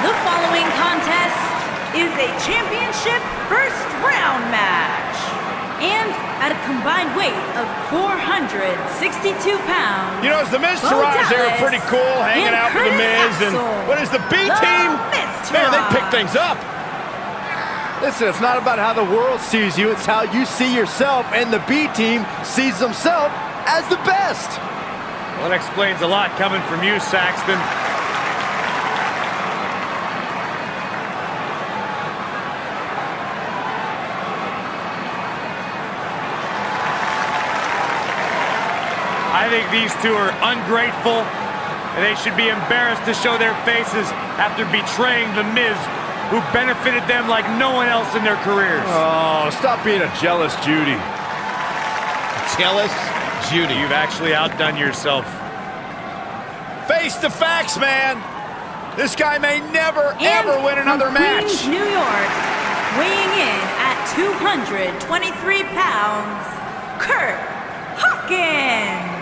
The following contest is a championship first round match. And at a combined weight of 462 pounds. You know, as the Miz Taraj there are pretty cool, hanging out with the Miz. And what is the B team? Man, they pick things up. Listen, it's not about how the world sees you, it's how you see yourself, and the B team sees themselves as the best. Well, that explains a lot coming from you, Saxton. I think these two are ungrateful, and they should be embarrassed to show their faces after betraying the Miz, who benefited them like no one else in their careers. Oh, stop being a jealous Judy. Jealous Judy. You've actually outdone yourself. Face the facts, man. This guy may never, ever win another match. Queens, New York, weighing in at 223 pounds, Kurt Hawkins.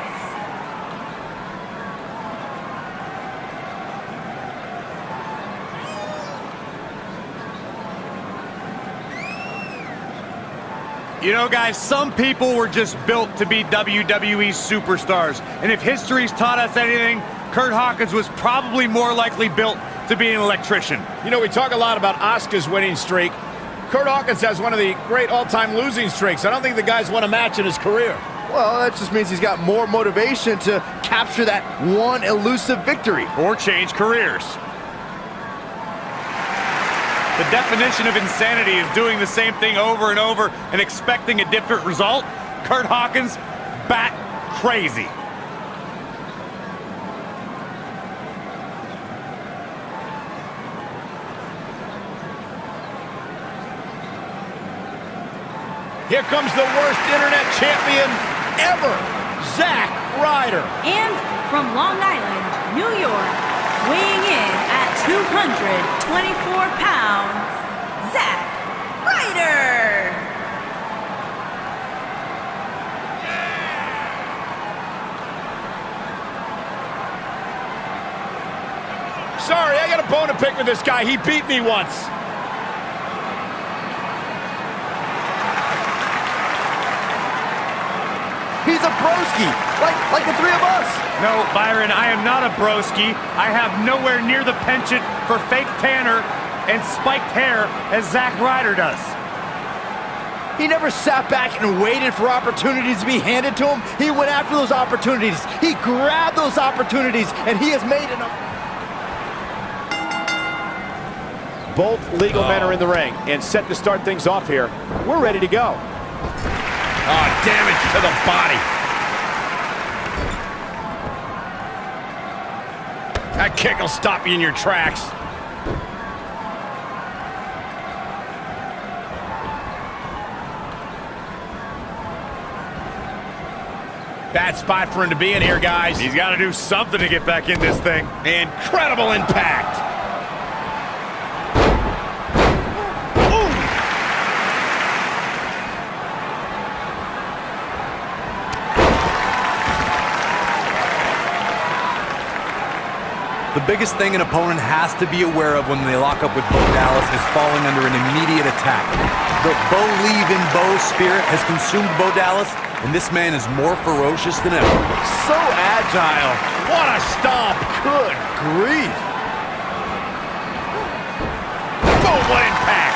You know, guys, some people were just built to be WWE superstars. And if history's taught us anything, Kurt Hawkins was probably more likely built to be an electrician. You know, we talk a lot about Asuka's winning streak. Kurt Hawkins has one of the great all-time losing streaks. I don't think the guy's won a match in his career. Well, that just means he's got more motivation to capture that one elusive victory. Or change careers. The definition of insanity is doing the same thing over and over and expecting a different result. Kurt Hawkins, bat crazy. Here comes the worst internet champion ever, Zack Ryder. And from Long Island, New York, weighing in at 224 pounds, Zack Ryder. Sorry, I got a bone to pick with this guy. He beat me once. He's a broski, like the three of us. No, Byron, I am not a broski. I have nowhere near the penchant for fake tanner and spiked hair as Zack Ryder does. He never sat back and waited for opportunities to be handed to him. He went after those opportunities. He grabbed those opportunities, and he has made enough. Both legal men are in the ring and set to start things off here. We're ready to go. Oh, damage to the body. That kick will stop you in your tracks. Bad spot for him to be in here, guys. He's got to do something to get back in this thing. Incredible impact. The biggest thing an opponent has to be aware of when they lock up with Bo Dallas is falling under an immediate attack. The Bo Leave in Bo spirit has consumed Bo Dallas, and this man is more ferocious than ever. So agile. What a stomp. Good grief. Boom, what impact.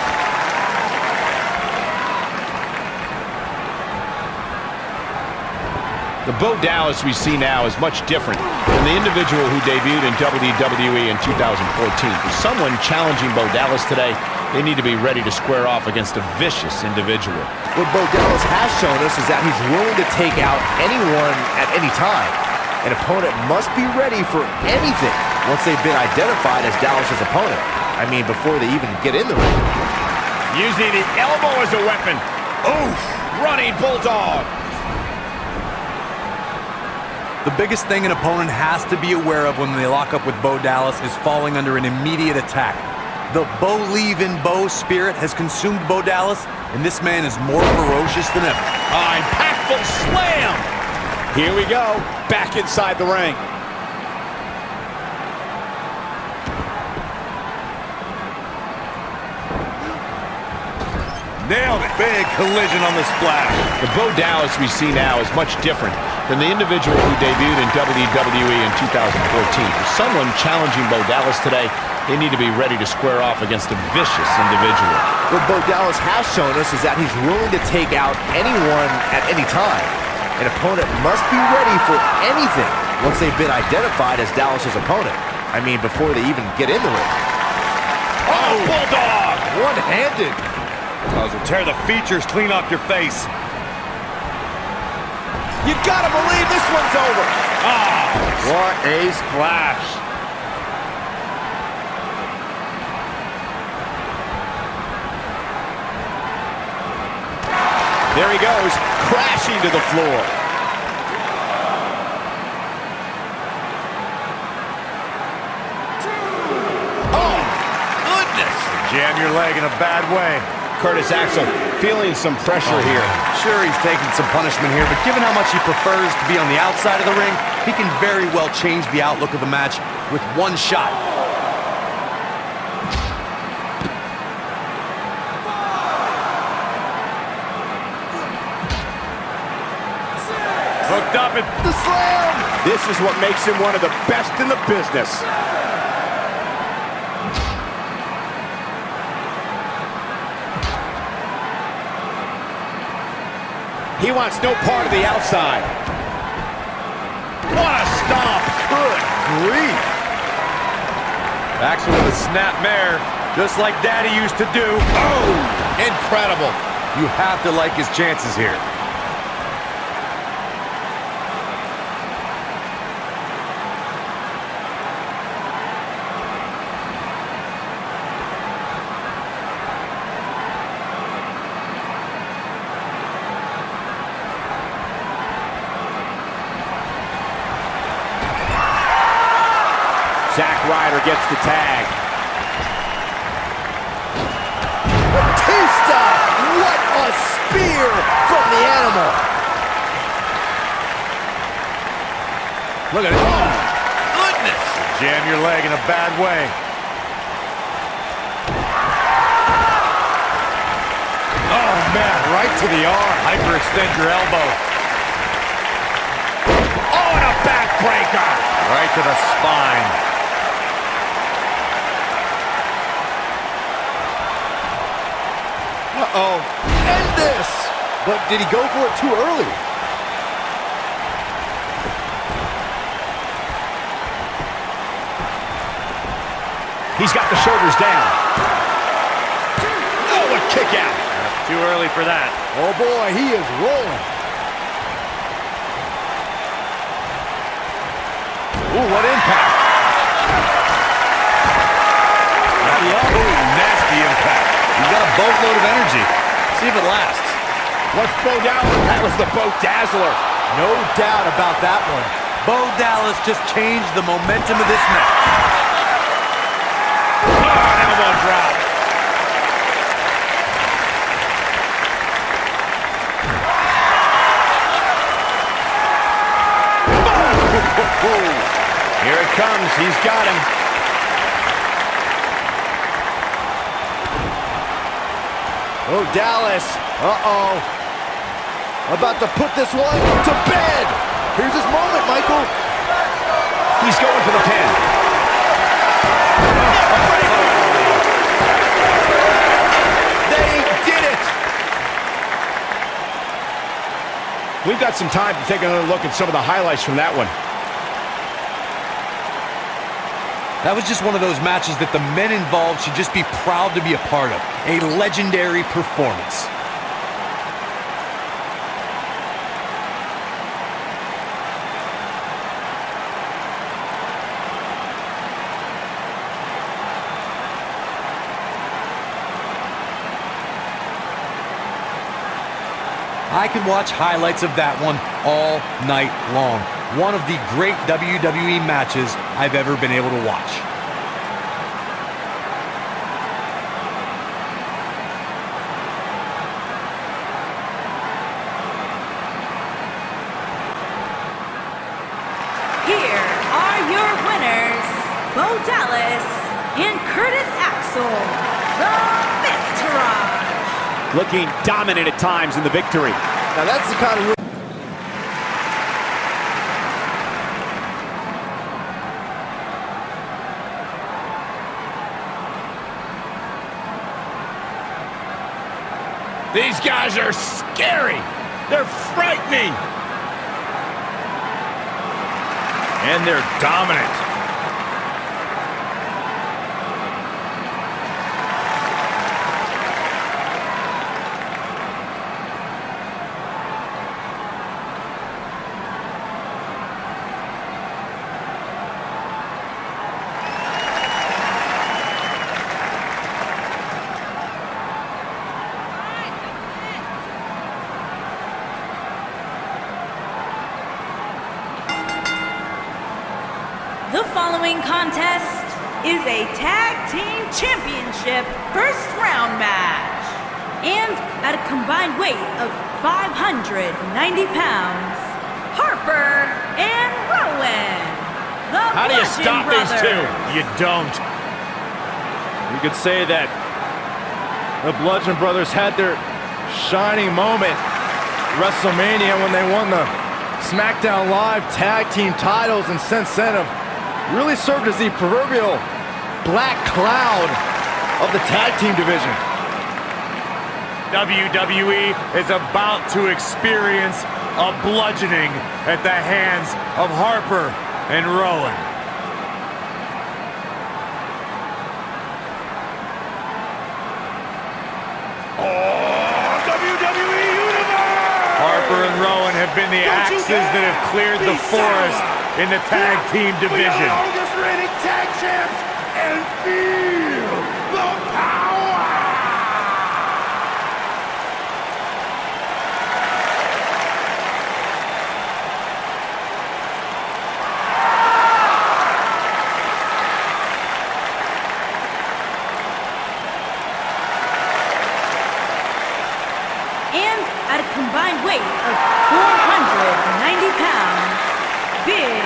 The Bo Dallas we see now is much different than the individual who debuted in WWE in 2014. For someone challenging Bo Dallas today, they need to be ready to square off against a vicious individual. What Bo Dallas has shown us is that he's willing to take out anyone at any time. An opponent must be ready for anything once they've been identified as Dallas's opponent. I mean, before they even get in the ring. Using the elbow as a weapon. Oof, running bulldog. The biggest thing an opponent has to be aware of when they lock up with Bo Dallas is falling under an immediate attack. The Bo Leave in Bo spirit has consumed Bo Dallas, and this man is more ferocious than ever. Impactful slam. Here we go, back inside the ring. Nailed it. Big collision on the splash. The Bo Dallas we see now is much different than the individual who debuted in WWE in 2014. For someone challenging Bo Dallas today, they need to be ready to square off against a vicious individual. What Bo Dallas has shown us is that he's willing to take out anyone at any time. An opponent must be ready for anything once they've been identified as Dallas's opponent. I mean, before they even get in the ring. Oh, Bulldog! One-handed. Tear the features clean off your face. You gotta believe this one's over. What a splash. There he goes, crashing to the floor. Oh, goodness. Jam your leg in a bad way. Curtis Axel feeling some pressure here. Sure, he's taking some punishment here, but given how much he prefers to be on the outside of the ring, he can very well change the outlook of the match with one shot. Hooked up and The slam. This is what makes him one of the best in the business. He wants no part of the outside. What a stomp. Good grief. Axel with a snap mare, just like Daddy used to do. Oh, incredible. You have to like his chances here. Zack Ryder gets the tag. Batista! What a spear from the animal. Look at it. Oh, Goodness. Jam your leg in a bad way. Oh, man, right to the arm. Hyperextend your elbow. oh, and a backbreaker. Right to the spine. Uh-oh. End this. But did he go for it too early? He's got the shoulders down. Oh, a kick out. Too early for that. Oh, boy, he is rolling. Ooh, what impact. Ooh, nasty impact. He's got a boatload of energy. See if it lasts. What's Bo Dallas? That was the Bo Dazzler. No doubt about that one. Bo Dallas just changed the momentum of this match. Oh, an elbow drop. Here it comes. He's got him. Oh, Dallas. Uh-oh. About to put this one to bed. Here's his moment, Michael. He's going for the pin. They did it. We've got some time to take another look at some of the highlights from that one. That was just one of those matches that the men involved should just be proud to be a part of. A legendary performance. I could watch highlights of that one all night long. One of the great WWE matches I've ever been able to watch. Here are your winners, Bo Dallas and Curtis Axel, the Fifth Taraj. looking dominant at times in the victory. Now that's the kind of... These guys are scary. They're frightening. And they're dominant. The following contest is a Tag Team Championship first round match. And at a combined weight of 590 pounds, Harper and Rowan. The How do you Bludgeon stop Brothers. these two? You don't. You could say that the Bludgeon Brothers had their shining moment at WrestleMania when they won the SmackDown Live Tag Team titles, and since then have really served as the proverbial black cloud of the tag team division. WWE is about to experience a bludgeoning at the hands of Harper and Rowan. WWE Universe! Harper and Rowan have been the axes that have cleared the forest in the tag team division. longest reigning tag champs and feel the power! And at a combined weight of 490 pounds, Big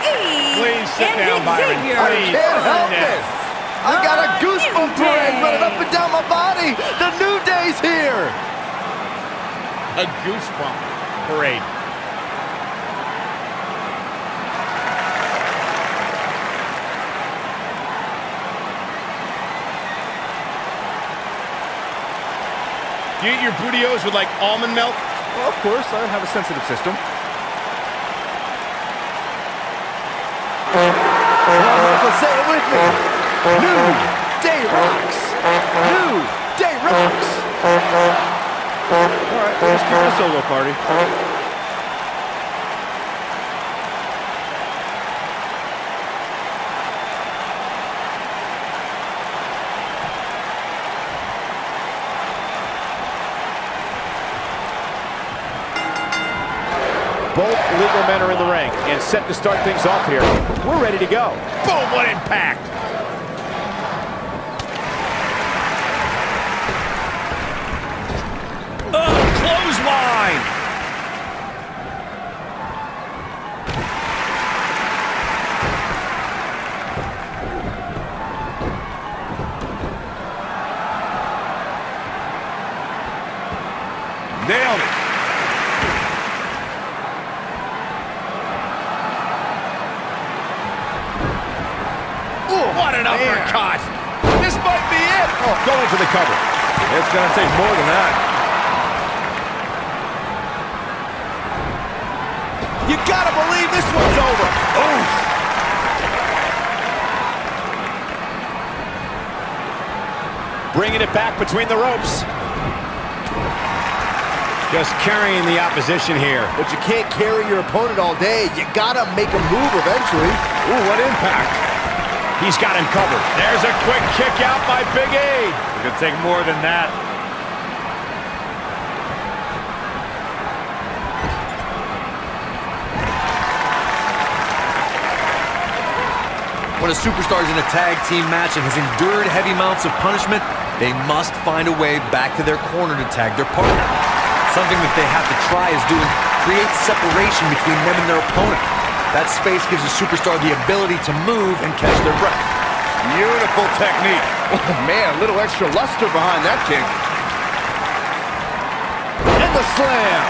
E Please sit and down, Byron. Xavier Please. Can't help Woods. it. I got a goosebump parade running up and down my body. The New Day's here. A goosebump parade. Do you eat your burritos with like almond milk? Well, of course, I have a sensitive system. Say it with me. New Day rocks. New Day rocks. All right, let's keep it a solo party. Both legal men are in the ring and set to start things off here. We're ready to go. Boom, what impact! Oh, clothesline! Nailed it! What an uppercut! This might be it! Oh, going for the cover. It's going to take more than that. You got to believe this one's over. Oof. Bringing it back between the ropes. Just carrying the opposition here. But you can't carry your opponent all day. You got to make a move eventually. Ooh, what impact! He's got him covered. There's a quick kick out by Big E. It could take more than that. When a superstar is in a tag team match and has endured heavy amounts of punishment, they must find a way back to their corner to tag their partner. Something that they have to try is doing creates separation between them and their opponent. That space gives a superstar the ability to move and catch their breath. Beautiful technique. Oh, man, a little extra luster behind that kick. the slam.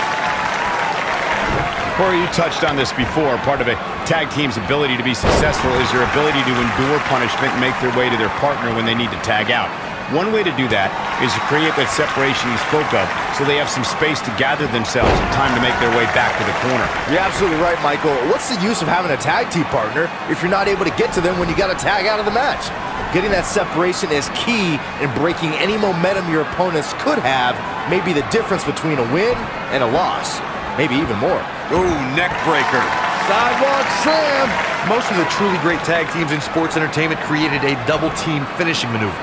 Corey, you touched on this before. Part of a tag team's ability to be successful is their ability to endure punishment and make their way to their partner when they need to tag out. One way to do that is to create that separation you spoke of so they have some space to gather themselves and time to make their way back to the corner. You're absolutely right, Michael. What's the use of having a tag team partner if you're not able to get to them when you got to tag out of the match? Getting that separation is key in breaking any momentum your opponents could have, maybe the difference between a win and a loss. Maybe even more. Ooh, neck breaker. Sidewalk slam. Most of the truly great tag teams in sports entertainment created a double team finishing maneuver.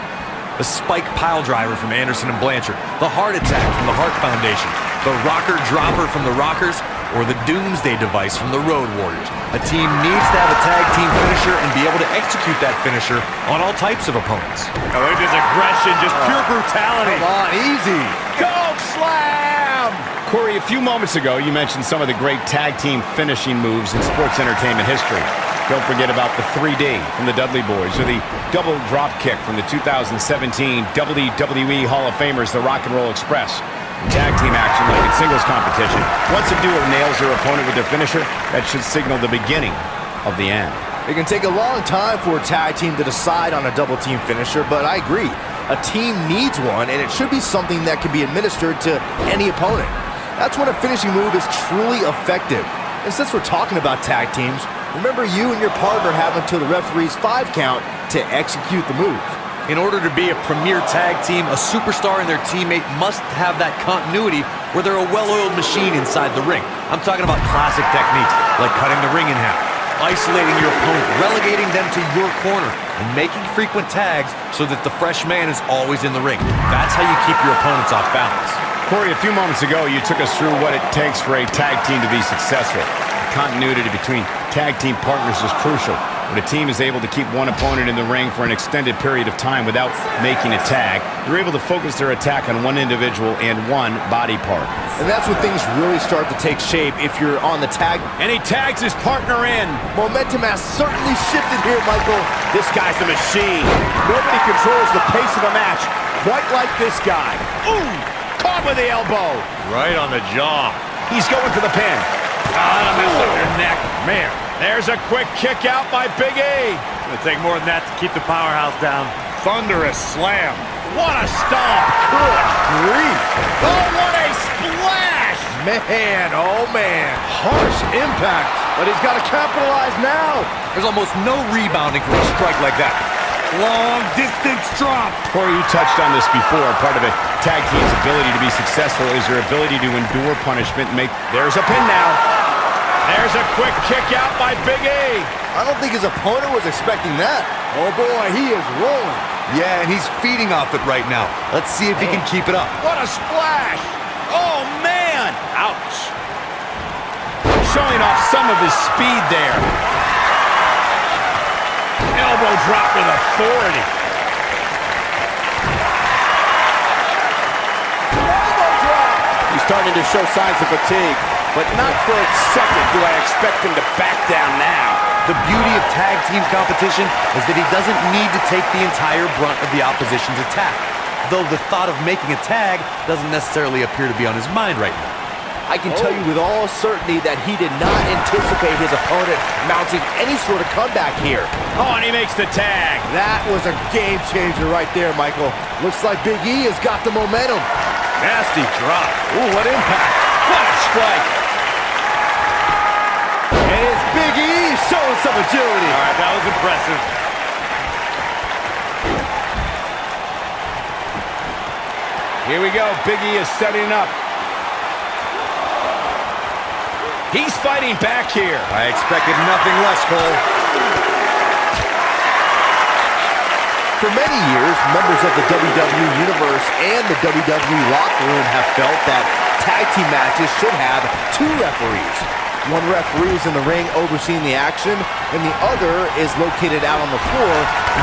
The spike pile driver from Anderson and Blanchard, the heart attack from the Hart Foundation, the rocker dropper from the Rockers, or the Doomsday device from the Road Warriors. A team needs to have a tag team finisher and be able to execute that finisher on all types of opponents. Oh, look at this aggression, just pure brutality. Come on, easy. Goat slam! Corey, a few moments ago, you mentioned some of the great tag team finishing moves in sports entertainment history. Don't forget about the 3D from the Dudley Boys or the double drop kick from the 2017 WWE Hall of Famers, the Rock and Roll Express. In tag team action, like in singles competition, once a duo nails their opponent with their finisher, that should signal the beginning of the end. It can take a long time for a tag team to decide on a double team finisher, but I agree. A team needs one, and it should be something that can be administered to any opponent. That's when a finishing move is truly effective. And since we're talking about tag teams, remember you and your partner have until the referee's 5 count to execute the move. In order to be a premier tag team, a superstar and their teammate must have that continuity where they're a well-oiled machine inside the ring. I'm talking about classic techniques, like cutting the ring in half, isolating your opponent, relegating them to your corner, and making frequent tags so that the fresh man is always in the ring. That's how you keep your opponents off balance. Corey, a few moments ago, you took us through what it takes for a tag team to be successful. The continuity between tag team partners is crucial. When a team is able to keep one opponent in the ring for an extended period of time without making a tag, they're able to focus their attack on one individual and one body part. And that's when things really start to take shape if you're on the tag. And he tags his partner in. Momentum has certainly shifted here, Michael. This guy's a machine. Nobody controls the pace of a match quite like this guy. Ooh! Caught with the elbow. Right on the jaw. He's going for the pin. That'll mess up your neck. Man, There's a quick kick out by Big E. it'll take more than that to keep the powerhouse down. Thunderous slam. What a stomp. Good grief. Oh, what a splash. Man, oh man. Harsh impact. But he's got to capitalize now. There's almost no rebounding from a strike like that. Long distance drop. Corey, you touched on this before. Part of a tag team's ability to be successful is their ability to endure punishment and make... There's a pin now. There's a quick kick out by Big E. I don't think his opponent was expecting that. Oh boy, he is rolling. Yeah, and he's feeding off it right now. Let's see if he can keep it up. What a splash. Oh, man. Ouch. Showing off some of his speed there. Elbow drop with authority. Elbow drop. He's starting to show signs of fatigue, but not for a second do I expect him to back down now. The beauty of tag team competition is that he doesn't need to take the entire brunt of the opposition's attack, though the thought of making a tag doesn't necessarily appear to be on his mind right now. I can tell you with all certainty that he did not anticipate his opponent mounting any sort of comeback here. Oh, and he makes the tag. That was a game changer right there, Michael. Looks like Big E has got the momentum. Nasty drop. Ooh, what impact. What a strike. And it's Big E showing some agility. All right, that was impressive. Here we go. Big E is setting up. He's fighting back here. I expected nothing less, Cole. For many years, members of the WWE Universe and the WWE locker room have felt that tag team matches should have 2 referees. One referee is in the ring overseeing the action, and the other is located out on the floor,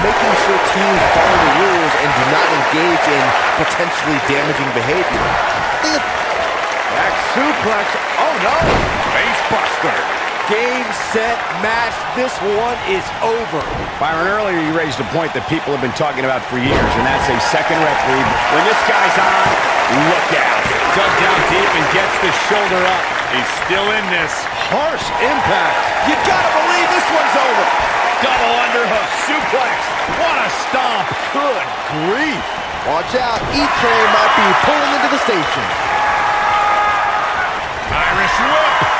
making sure teams follow the rules and do not engage in potentially damaging behavior. Back suplex. Oh, no. Face buster. Game, set, match. This one is over. Byron, earlier you raised a point that people have been talking about for years, and that's a second referee. When this guy's on, look out. Dug down deep and gets the shoulder up. He's still in this. Harsh impact. You gotta believe this one's over. Double underhook suplex. What a stomp. Good grief. Watch out. E-Train might be pulling into the station. Irish whip.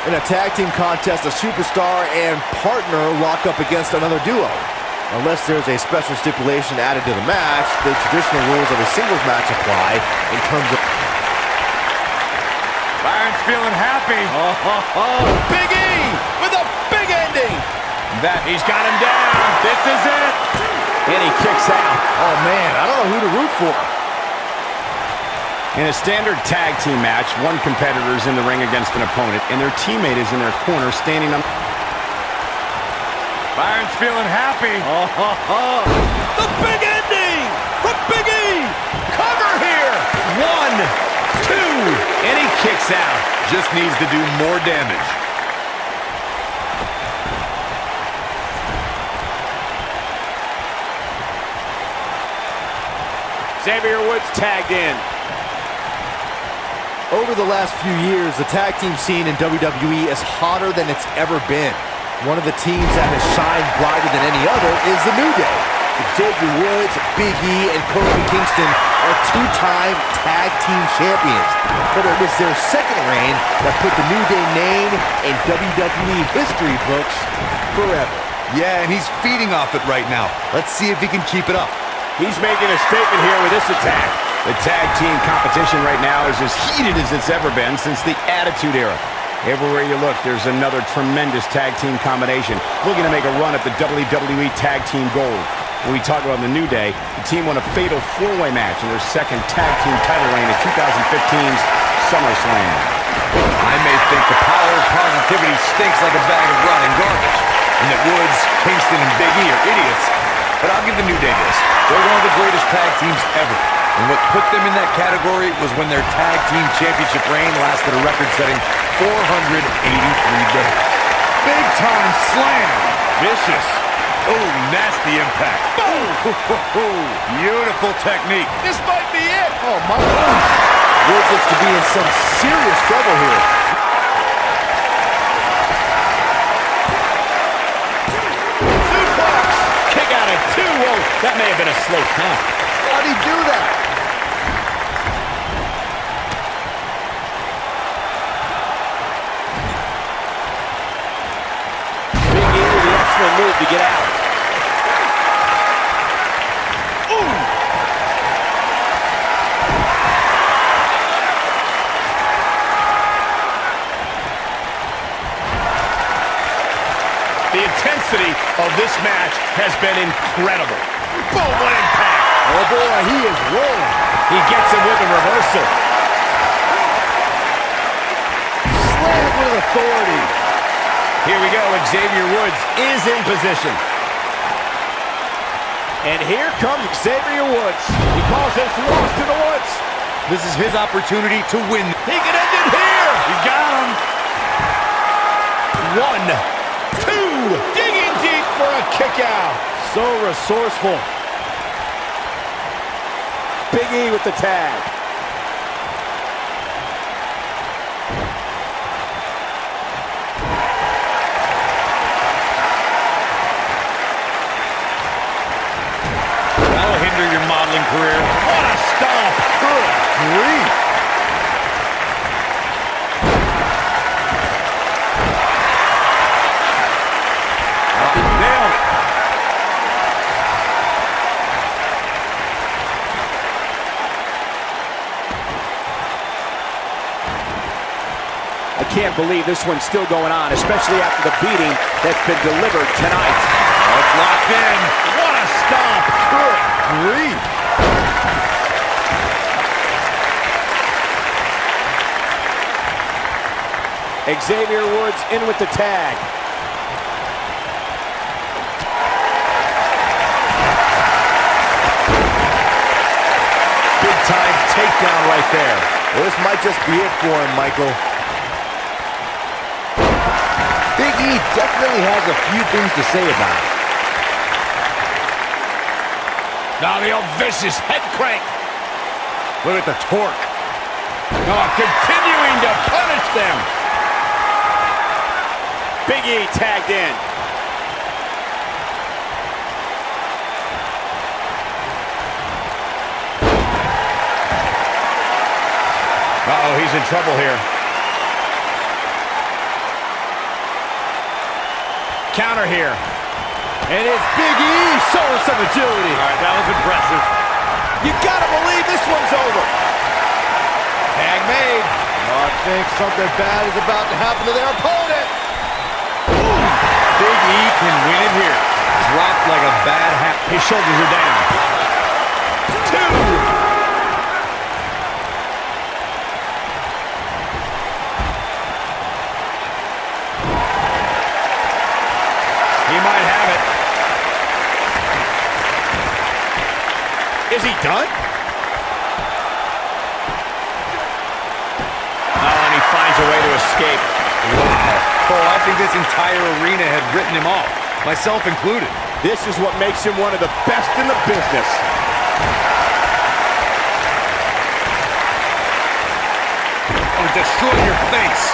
In a tag team contest, a superstar and partner lock up against another duo. Unless there's a special stipulation added to the match, the traditional rules of a singles match apply in terms of... Byron's feeling happy. Big E with a big ending. He's got him down. This is it. And he kicks out. Oh, man, I don't know who to root for. In a standard tag team match, one competitor is in the ring against an opponent, and their teammate is in their corner standing on... Byron's feeling happy. The big ending from Big E. Cover here. 1, 2, and he kicks out. Just needs to do more damage. Xavier Woods tagged in. Over the last few years, the tag team scene in WWE is hotter than it's ever been. One of the teams that has shined brighter than any other is the New Day. Xavier Woods, Big E, and Kofi Kingston are two-time tag team champions. But it was their second reign that put the New Day name in WWE history books forever. Yeah, and he's feeding off it right now. Let's see if he can keep it up. He's making a statement here with this attack. The tag team competition right now is as heated as it's ever been since the Attitude Era. Everywhere you look, there's another tremendous tag team combination looking to make a run at the WWE Tag Team Gold. When we talk about the New Day, the team won a fatal four-way match in their second tag team title reign at 2015's SummerSlam. I may think the power of positivity stinks like a bag of rotten garbage, and that Woods, Kingston, and Big E are idiots. But I'll give the New Day this. They're one of the greatest tag teams ever. And what put them in that category was when their tag team championship reign lasted a record-setting 483 days. Big time slam. Vicious. Oh, nasty impact. Boom. Beautiful technique. This might be it. Oh, my gosh. Woods looks to be in some serious trouble here. Suplex. Kick out at 2. Whoa, that may have been a slow count. How'd he do that? Big E with the excellent move to get out. The intensity of this match has been incredible. Boom, what impact. Oh, boy, he is rolling. He gets him with a reversal. Slammed with authority. Here we go. Xavier Woods is in position. And here comes Xavier Woods. He calls this lost to the Woods. This is his opportunity to win. He can end it here. He got him. 1, 2. Digging deep for a kick out. So resourceful. Big E with the tag. That'll hinder your modeling career. What a stomp. Good grief. Nailed it. I can't believe this one's still going on, especially after the beating that's been delivered tonight. Oh, it's locked in. What a stomp. Good grief. Xavier Woods in with the tag. Big time takedown right there. Well, this might just be it for him, Michael. Big E definitely has a few things to say about it. Now the old vicious head crank. Look at the torque. Oh, continuing to punish them. Big E tagged in. Uh-oh, he's in trouble here. Counter here. And it's Big E showing some agility. All right, that was impressive. You gotta believe this one's over. Tag made. Oh, I think something bad is about to happen to their opponent. Big E can win it here. Dropped like a bad hat. His shoulders are down. 2. He might have it. Is he done? Oh, and he finds a way to escape. Wow. Oh, I think this entire arena had written him off, myself included. This is what makes him one of the best in the business. Oh, destroy your face.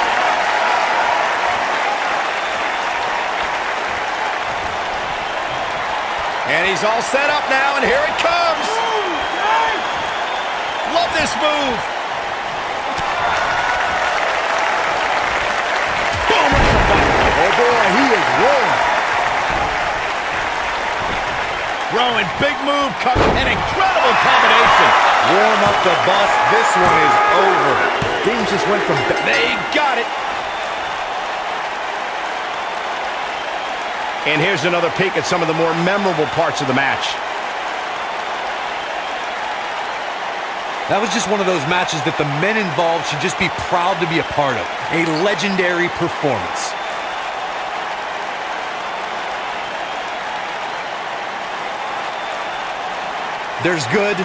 And he's all set up now, and here it comes. Love this move. Boom, right in the button. Oh boy, he is rolling. Rowan, big move, cut, an incredible combination. Warm up the bus. This one is over. Things just went from... They got it. And here's another peek at some of the more memorable parts of the match. That was just one of those matches that the men involved should just be proud to be a part of. A legendary performance. There's good,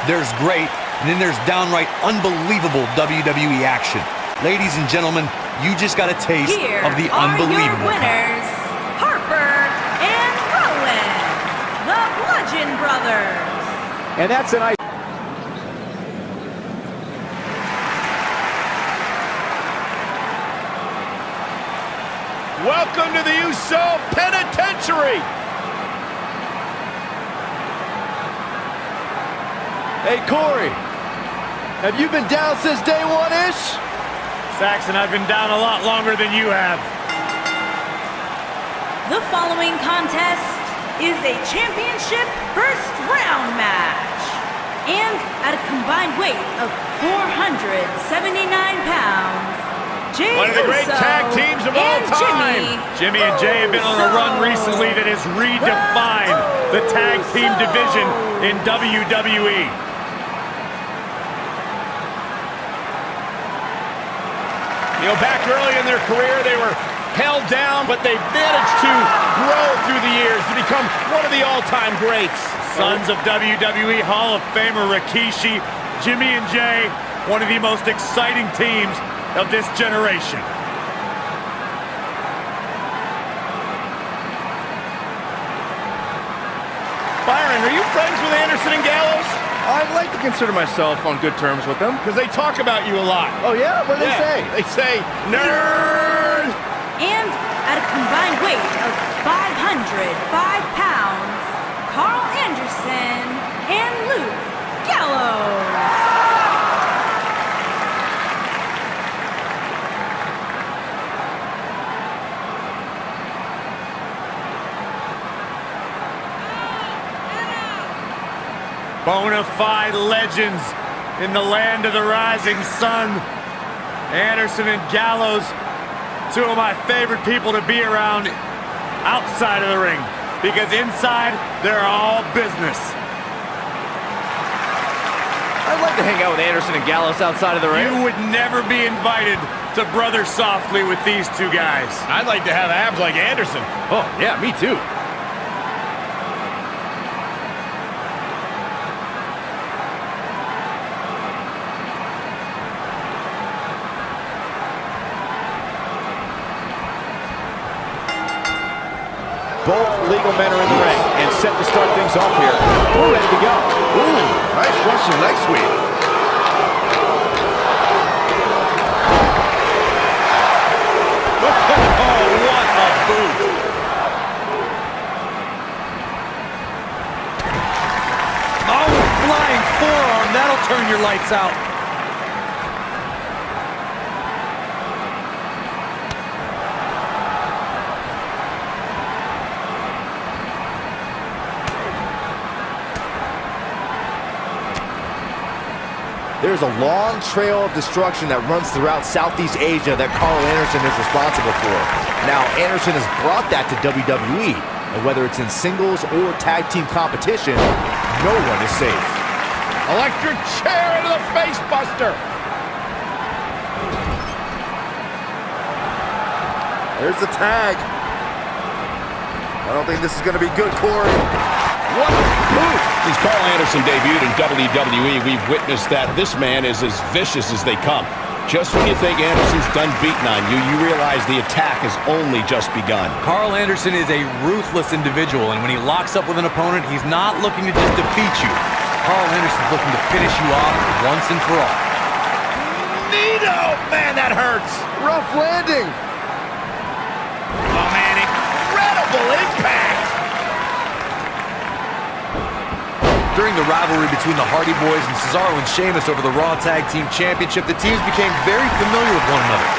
there's great, and then there's downright unbelievable WWE action. Ladies and gentlemen, you just got a taste Here of the are unbelievable. your winners, Harper and Rowan, the Bludgeon Brothers. And that's an Welcome to the USO Penitentiary. Hey, Corey, have you been down since day one-ish? Saxon, I've been down a lot longer than you have. The following contest is a championship first round match. And at a combined weight of 479 pounds, Jay One of the great Uso tag teams of all and time. Jimmy and Jay have been on a run recently that has redefined the tag team division in WWE. You know, back early in their career, they were held down, but they managed to grow through the years to become one of the all-time greats. Sons of WWE Hall of Famer Rikishi, Jimmy and Jay, one of the most exciting teams of this generation. Byron, are you friends with Anderson and Gallows? I'd like to consider myself on good terms with them. Because they talk about you a lot. Oh, yeah? What do they say? They say, nerd! And at a combined weight of 505 pounds, Carl Anderson and Luke Gallows. Bona fide legends in the land of the rising sun. Anderson and Gallows, two of my favorite people to be around outside of the ring, because inside, they're all business. I'd like to hang out with Anderson and Gallows outside of the ring. You would never be invited to Brother Softly with these two guys. I'd like to have abs like Anderson. Oh, yeah, me too. Both legal men are in the ring and set to start things off here. We're ready to go. Ooh, nice Russian leg sweep. Oh, what a boot. Oh, flying forearm. That'll turn your lights out. There's a long trail of destruction that runs throughout Southeast Asia that Carl Anderson is responsible for. Now, Anderson has brought that to WWE, and whether it's in singles or tag team competition, no one is safe. Electric chair into the face buster. There's the tag. I don't think this is going to be good, Corey. What a move! Since Carl Anderson debuted in WWE, we've witnessed that this man is as vicious as they come. Just when you think Anderson's done beating on you, you realize the attack has only just begun. Carl Anderson is a ruthless individual, and when he locks up with an opponent, he's not looking to just defeat you. Carl Anderson's looking to finish you off once and for all. Nito! Man, that hurts! Rough landing. Oh, man, incredible impact! During the rivalry between the Hardy Boys and Cesaro and Sheamus over the Raw Tag Team Championship, the teams became very familiar with one another.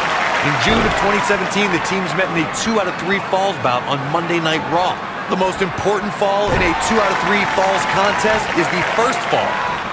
In June of 2017, the teams met in a 2 out of 3 falls bout on Monday Night Raw. The most important fall in a 2 out of 3 falls contest is the first fall.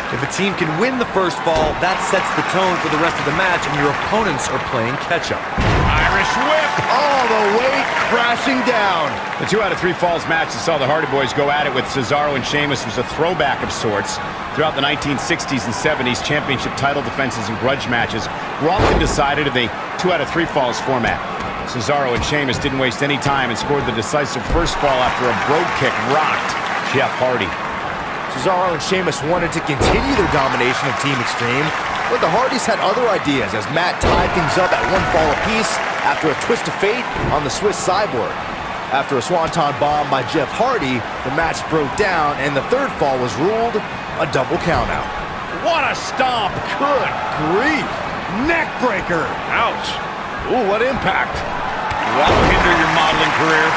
If a team can win the first fall, that sets the tone for the rest of the match, and your opponents are playing catch-up. Irish whip! All the way crashing down. The 2 out of 3 falls match that saw the Hardy Boys go at it with Cesaro and Sheamus was a throwback of sorts. Throughout the 1960s and 70s, championship title defenses and grudge matches were often decided in a 2 out of 3 falls format. Cesaro and Sheamus didn't waste any time and scored the decisive first fall after a brogue kick rocked Jeff Hardy. Cesaro and Sheamus wanted to continue their domination of Team Extreme, but the Hardys had other ideas as Matt tied things up at 1 fall apiece after a twist of fate on the Swiss Cyborg. After a swanton bomb by Jeff Hardy, the match broke down and the third fall was ruled a double countout. What a stomp! Good grief! Neck breaker! Ouch! Ooh, what impact! That'll hinder your modeling career.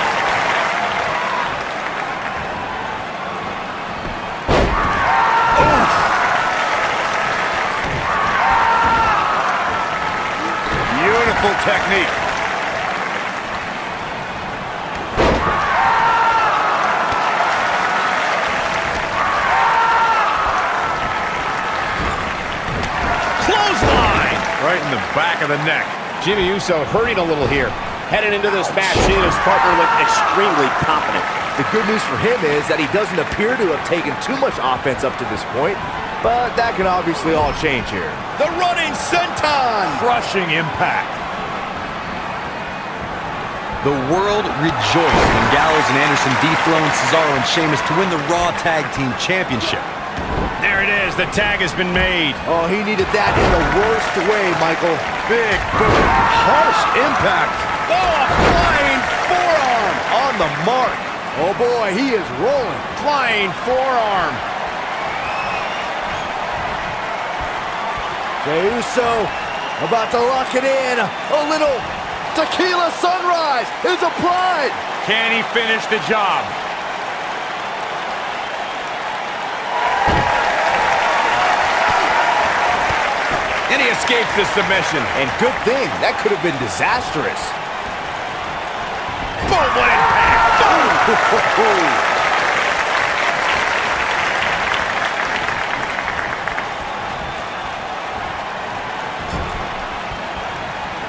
Beautiful technique. Clothesline! Right in the back of the neck. Jimmy Uso hurrying a little here. Headed into this match, he and his partner look extremely confident. The good news for him is that he doesn't appear to have taken too much offense up to this point, but that can obviously all change here. The running senton! Crushing impact. The world rejoiced when Gallows and Anderson dethroned Cesaro and Sheamus to win the Raw Tag Team Championship. There it is. The tag has been made. Oh, he needed that in the worst way, Michael. Big boom. Harsh impact. Oh, a flying forearm. On the mark. Oh boy, he is rolling. Flying forearm. Jey Uso about to lock it in. A little tequila sunrise is applied. Can he finish the job? And he escapes the submission. And good thing, that could have been disastrous. Boom, what impact! Boom!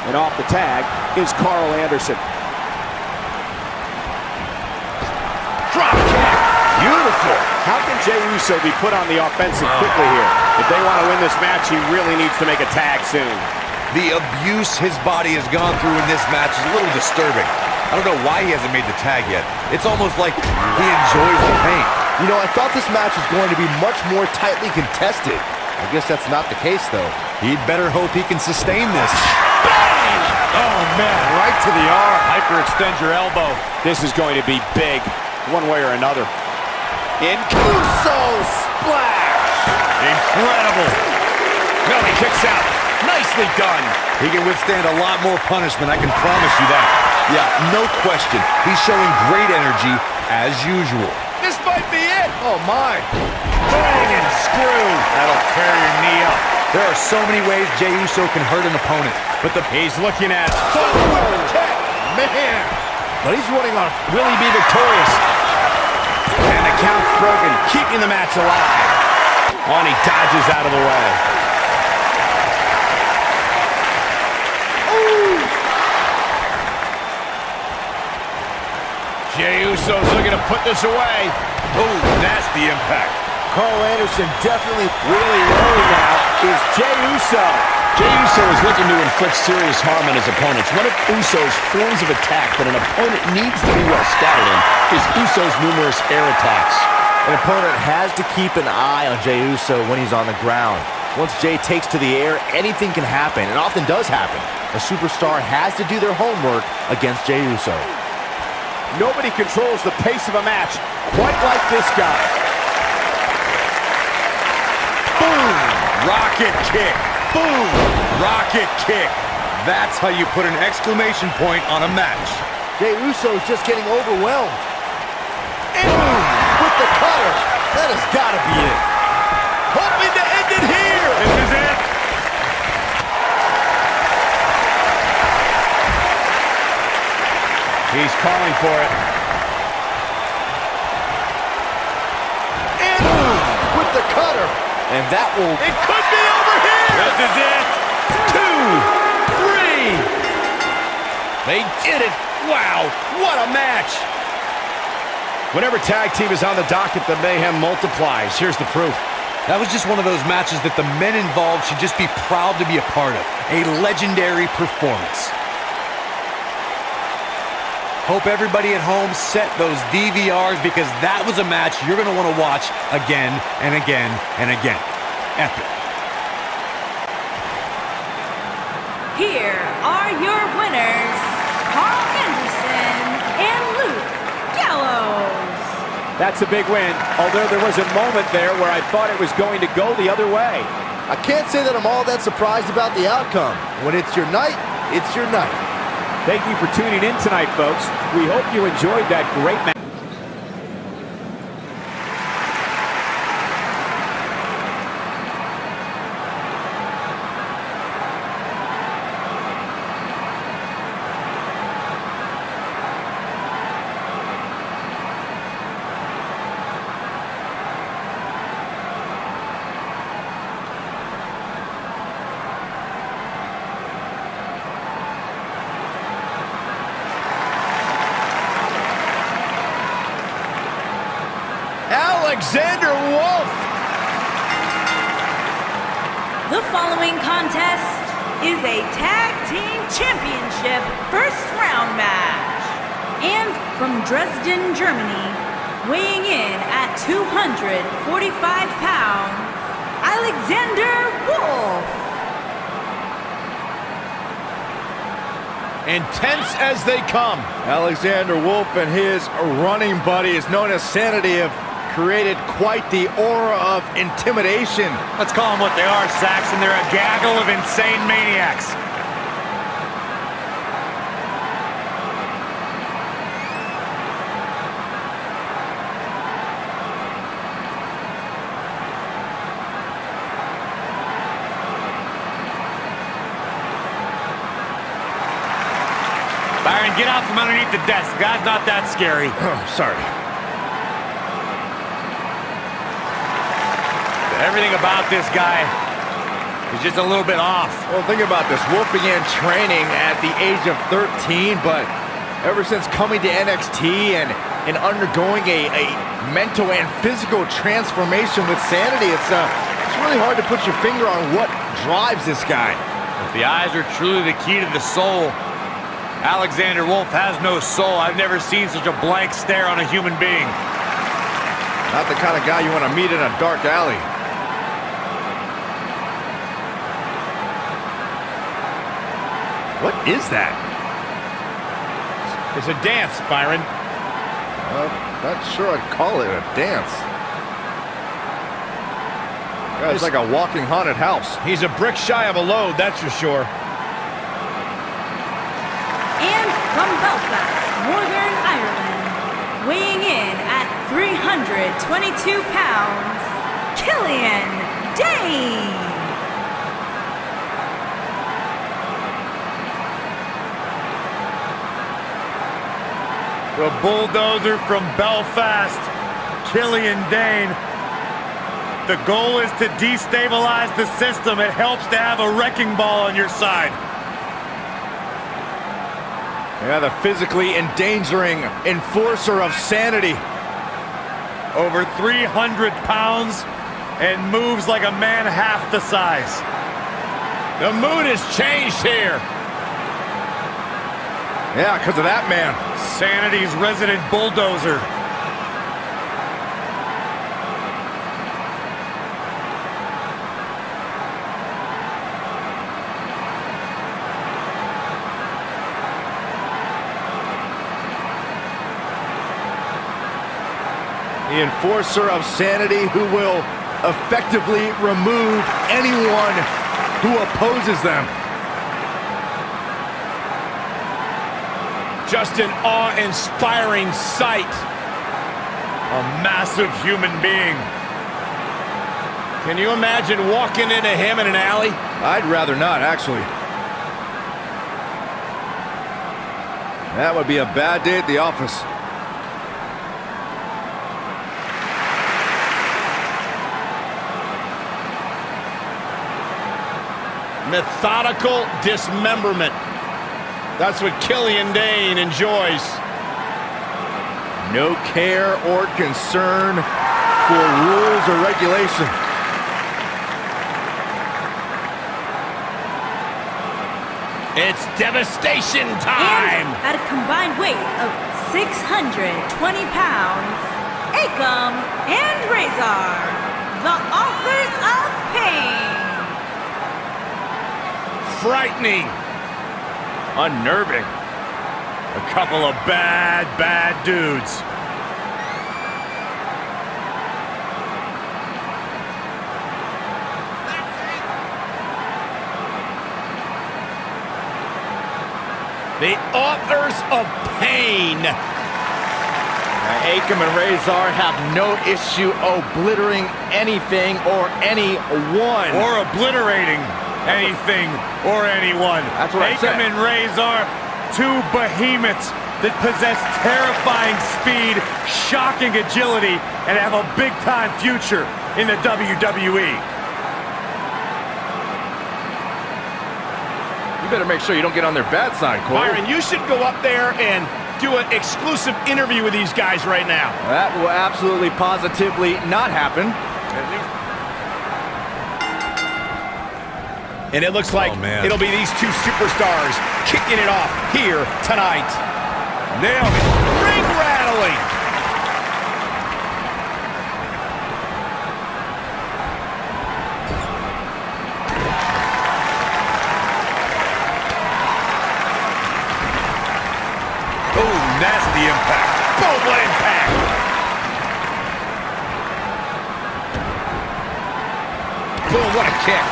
And off the tag is Carl Anderson. Drop kick! Beautiful! How can Jey Uso be put on the offensive quickly here? If they want to win this match, he really needs to make a tag soon. The abuse his body has gone through in this match is a little disturbing. I don't know why he hasn't made the tag yet. It's almost like he enjoys the pain. You know, I thought this match was going to be much more tightly contested. I guess that's not the case, though. He'd better hope he can sustain this. Bang! Oh, man. Right to the arm. Hyperextend your elbow. This is going to be big, one way or another. Uso splash. Incredible. No, he kicks out. Nicely done. He can withstand a lot more punishment, I can promise you that. Yeah, no question. He's showing great energy as usual. This might be it. Oh, my. Bang and screw. That'll tear your knee up. There are so many ways Jey Uso can hurt an opponent, but He's looking at it. Man. But he's running on. Will he be victorious? And the count's broken, keeping the match alive. On, he dodges out of the way. Jey Uso's looking to put this away. Oh, nasty impact. Carl Anderson definitely really low now is Jey Uso. Jey Uso is looking to inflict serious harm on his opponents. One of Uso's forms of attack that an opponent needs to be well scouted in is Uso's numerous air attacks. An opponent has to keep an eye on Jey Uso when he's on the ground. Once Jey takes to the air, anything can happen, and often does happen. A superstar has to do their homework against Jey Uso. Nobody controls the pace of a match quite like this guy. boom, rocket kick. Boom, rocket kick. That's how you put an exclamation point on a match. Jey Uso's just getting overwhelmed. And boom, with the cutter. That has got to be it. Hoping to end it here. This is it. He's calling for it. And boom, with the cutter. And that will... It could be over here. This is it. 2, 3. They did it. Wow, what a match. Whenever tag team is on the docket, the mayhem multiplies. Here's the proof. That was just one of those matches that the men involved should just be proud to be a part of. A legendary performance. Hope everybody at home set those DVRs because that was a match you're going to want to watch again and again and again. Epic. Here are your winners, Carl Anderson and Luke Gallows. That's a big win, although there was a moment there where I thought it was going to go the other way. I can't say that I'm all that surprised about the outcome. When it's your night, it's your night. Thank you for tuning in tonight, folks. We hope you enjoyed that great match. Alexander Wolf. The following contest is a tag team championship first round match. And from Dresden, Germany, weighing in at 245 pounds, Alexander Wolf. Intense as they come. Alexander Wolf and his running buddies, known as Sanity, have created quite the aura of intimidation. Let's call them what they are, Saxon. They're a gaggle of insane maniacs. Byron, get out from underneath the desk. The guy's not that scary. Oh, sorry. Everything about this guy is just a little bit off. Well, think about this. Wolf began training at the age of 13, but ever since coming to NXT and undergoing a mental and physical transformation with Sanity, it's really hard to put your finger on what drives this guy. If the eyes are truly the key to the soul, Alexander Wolf has no soul. I've never seen such a blank stare on a human being. Not the kind of guy you want to meet in a dark alley. What is that? It's a dance, Byron. Not sure I'd call it a dance. Guy's like a walking haunted house. He's a brick shy of a load, that's for sure. And from Belfast, Northern Ireland, weighing in at 322 pounds, Killian Dane. The bulldozer from Belfast, Killian Dane. The goal is to destabilize the system. It helps to have a wrecking ball on your side. Yeah, the physically endangering enforcer of sanity. Over 300 pounds and moves like a man half the size. The mood has changed here. Yeah, because of that man. Sanity's resident bulldozer. The enforcer of sanity who will effectively remove anyone who opposes them. Just an awe-inspiring sight. A massive human being. Can you imagine walking into him in an alley? I'd rather not, actually. That would be a bad day at the office. Methodical dismemberment. That's what Killian Dane enjoys. No care or concern for rules or regulation. It's devastation time! And at a combined weight of 620 pounds, Akam and Razor, the authors of pain. Frightening. Unnerving. A couple of bad dudes. The authors of pain. Akam and Razor have no issue obliterating anything or anyone. Or obliterating anything or anyone. That's what I said. Akam and Razor, two behemoths that possess terrifying speed, shocking agility, and have a big-time future in the WWE. You better make sure you don't get on their bad side, Corey. Byron, you should go up there and do an exclusive interview with these guys right now. That will absolutely, positively not happen. And it looks like it'll be these two superstars kicking it off here tonight. Nailed it. Ring rattling. Oh, nasty impact. Boom, what impact. Boom, what a kick.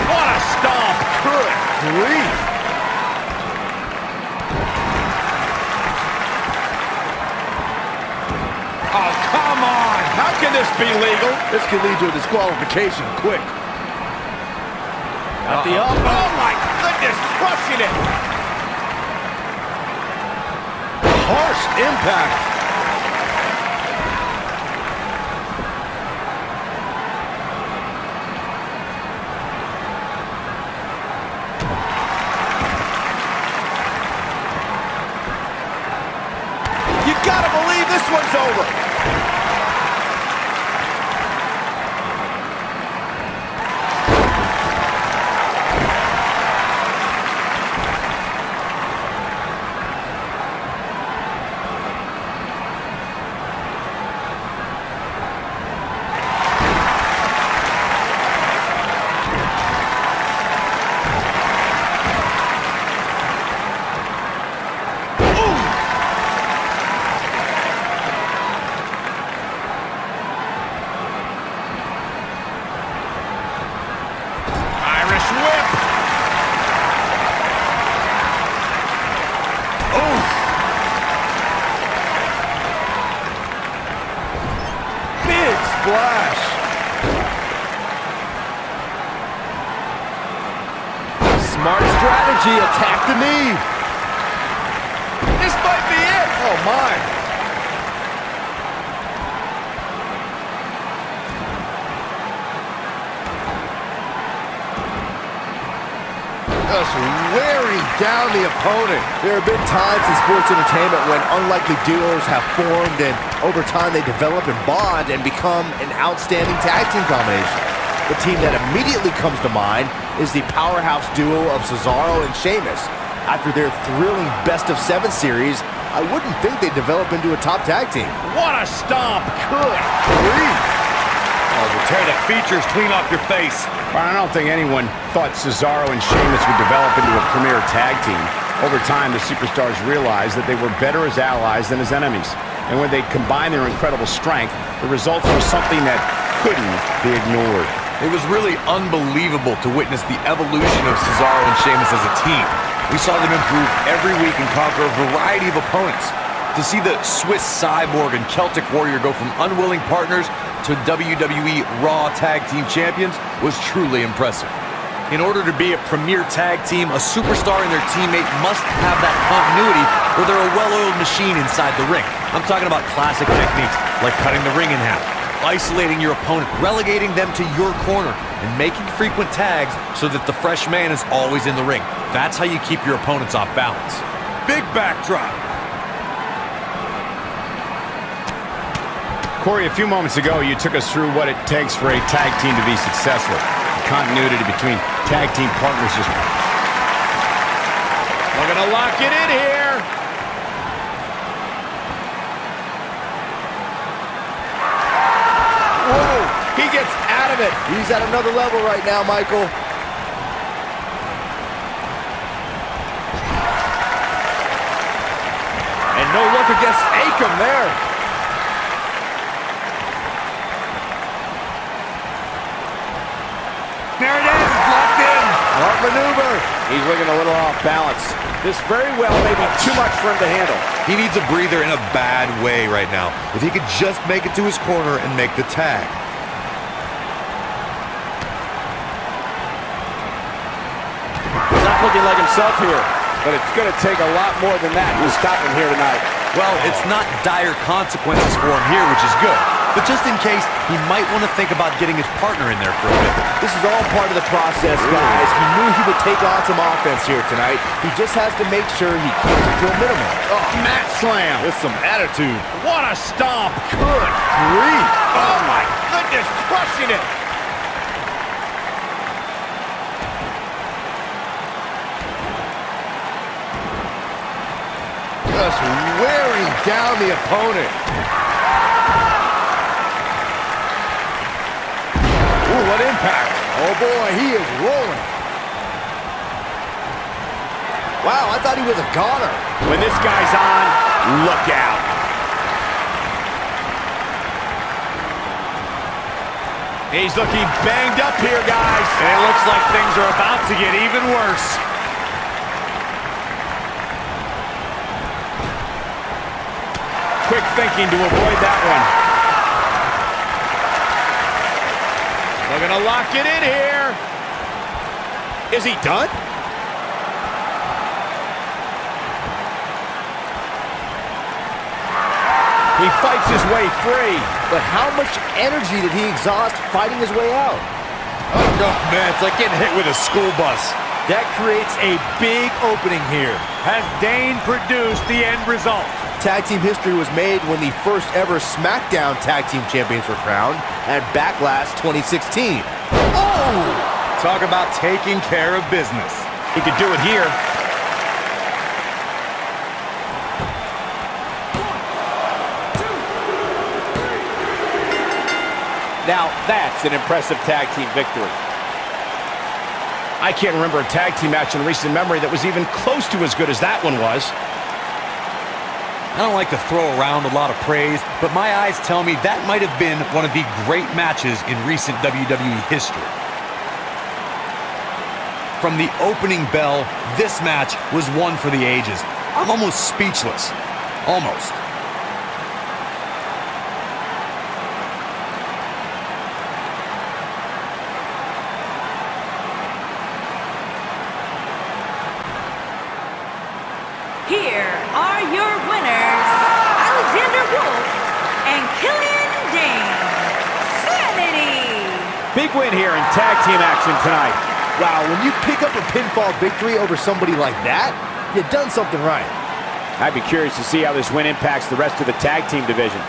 What a stomp. Good grief. Oh, come on. How can this be legal? This could lead to a disqualification quick. At the elbow. Oh, my goodness. Crushing it. Harsh impact. You gotta believe this one's over. splash. Smart strategy, attack the knee. This might be it. Oh, my. Just wearing down the opponent. There have been times in sports entertainment when unlikely duos have formed, and over time they develop and bond and become an outstanding tag team combination. The team that immediately comes to mind is the powerhouse duo of Cesaro and Sheamus. After their thrilling best-of-7 series, I wouldn't think they'd develop into a top tag team. What a stomp! Good grief. Oh, to tear the features clean off your face. I don't think anyone thought Cesaro and Sheamus would develop into a premier tag team. Over time, the superstars realized that they were better as allies than as enemies. And when they combined their incredible strength, the results were something that couldn't be ignored. It was really unbelievable to witness the evolution of Cesaro and Sheamus as a team. We saw them improve every week and conquer a variety of opponents. To see the Swiss Cyborg and Celtic Warrior go from unwilling partners to WWE Raw Tag Team Champions was truly impressive. In order to be a premier tag team, a superstar and their teammate must have that continuity where they're a well-oiled machine inside the ring. I'm talking about classic techniques like cutting the ring in half, isolating your opponent, relegating them to your corner, and making frequent tags so that the fresh man is always in the ring. That's how you keep your opponents off balance. Big backdrop. Corey, a few moments ago, you took us through what it takes for a tag team to be successful. The continuity between tag team partners is... We're gonna lock it in here. Whoa, he gets out of it. He's at another level right now, Michael. And no look against Akam there. There it is, locked in. Smart maneuver. He's looking a little off balance. This very well may be too much for him to handle. He needs a breather in a bad way right now. If he could just make it to his corner and make the tag. He's not looking like himself here, but it's going to take a lot more than that to stop him here tonight. Well, it's not dire consequences for him here, which is good. But just in case, he might want to think about getting his partner in there for a bit. This is all part of the process, guys. He knew he would take on some offense here tonight. He just has to make sure he keeps it to a minimum. Oh, mat slam. With some attitude. What a stomp. Good grief. Oh, my goodness, crushing it. Just wearing down the opponent. Ooh, what impact. Oh, boy, he is rolling. Wow, I thought he was a goner. When this guy's on, look out. He's looking banged up here, guys. And it looks like things are about to get even worse. Quick thinking to avoid that one. They're gonna lock it in here. Is he done? He fights his way free. But how much energy did he exhaust fighting his way out? Oh, no, man, it's like getting hit with a school bus. That creates a big opening here. Has Dane produced the end result? Tag team history was made when the first ever SmackDown Tag Team Champions were crowned at Backlash 2016. Oh! Talk about taking care of business. He could do it here. Now, that's an impressive tag team victory. I can't remember a tag team match in recent memory that was even close to as good as that one was. I don't like to throw around a lot of praise, but my eyes tell me that might have been one of the great matches in recent WWE history. From the opening bell, this match was one for the ages. I'm almost speechless. Almost. here are your winners, Alexander Wolf and Killian Dane. Sanity! Big win here in tag team action tonight. Wow, when you pick up a pinfall victory over somebody like that, you've done something right. I'd be curious to see how this win impacts the rest of the tag team division.